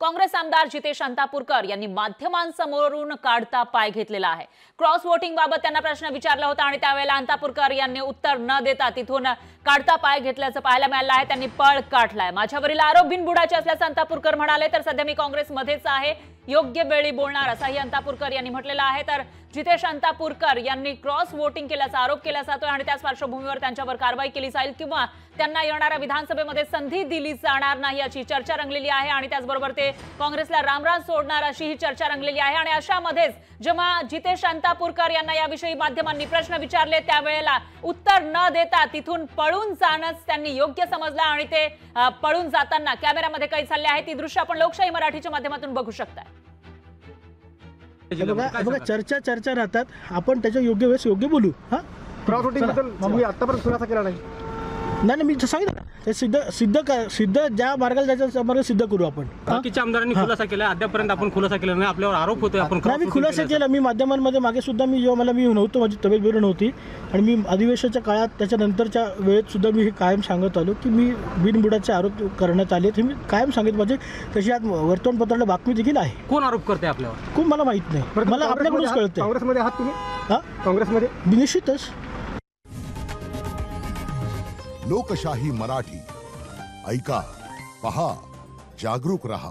काँग्रेस आमदार जितेश अंतापूरकर यांनी माध्यमांसमोरून काढता पाय घेतलेला आहे। क्रॉस वोटिंग बाबत त्यांना प्रश्न विचारला होता आणि त्यावेळेला अंतापूरकर यांनी उत्तर न देता तिथून काढता पाय घेतल्याचं पाहायला मिळालं आहे। त्यांनी पळ काढलाय। माझ्यावरील आरोप बिनबुडाचे असल्याचं अंतापूरकर म्हणाले। तर सध्या मी काँग्रेसमध्येच आहे, योग्य वेळी बोलणार असाही अंतापूरकर यांनी म्हटलेलं आहे। तर जितेश अंतापूरकर यांनी क्रॉस वोटिंग केल्याचा आरोप केला जातोय आणि त्याच पार्श्वभूमीवर त्यांच्यावर कारवाई केली जाईल किंवा त्यांना येणाऱ्या विधानसभेमध्ये संधी दिली जाणार नाही याची चर्चा रंगलेली आहे आणि त्याचबरोबर ते काँग्रेसला रामराम सोडणार अशीही चर्चा रंगलेली आहे। आणि अशामध्येच जेव्हा जितेश अंतापूरकर यांना याविषयी माध्यमांनी प्रश्न विचारले त्यावेळेला उत्तर न देता तिथून पळून जाणंच त्यांनी योग्य समजलं आणि ते पळून जाताना कॅमेऱ्यामध्ये काही चालले आहे ती दृश्य आपण लोकशाही मराठीच्या माध्यमातून बघू शकता। चर्चा राहतात, आपण त्याच्या योग्य वेळेस योग्य बोलू। क्रॉस वोटिंग बद्दल मी आतापर्यंत खुलासा केला नाही। नाही मी सांगितलं ते सिद्ध ज्या मार्गाला जायचं मार्ग सिद्ध करू आपण। बाकीच्या आमदारांनी खुलासा केला, अद्यापर्यंत आपण खुलासा केला नाही। आपल्यावर आरोप होतोय आपण मी खुलासा केला। मी माध्यमांमध्ये मागे सुद्धा मी जेव्हा मी नव्हतो, माझी तब्येत बरी नव्हती आणि मी अधिवेशनाच्या काळात त्याच्यानंतरच्या वेळेत सुद्धा मी हे कायम सांगत आलो की मी बिनबुडाचे आरोप करण्यात आले। हे मी कायम सांगितलं पाहिजे। तशी आज वर्तमानपत्राला बातमी देखील आहे। कोण आरोप करते आपल्यावर? कोण मला माहित नाही, मला आपल्याकडूनच कळतंय। काँग्रेसमध्ये आहात तुम्ही? काँग्रेसमध्ये निश्चितच। लोकशाही मराठी ऐका, पहा, जागरूक रहा।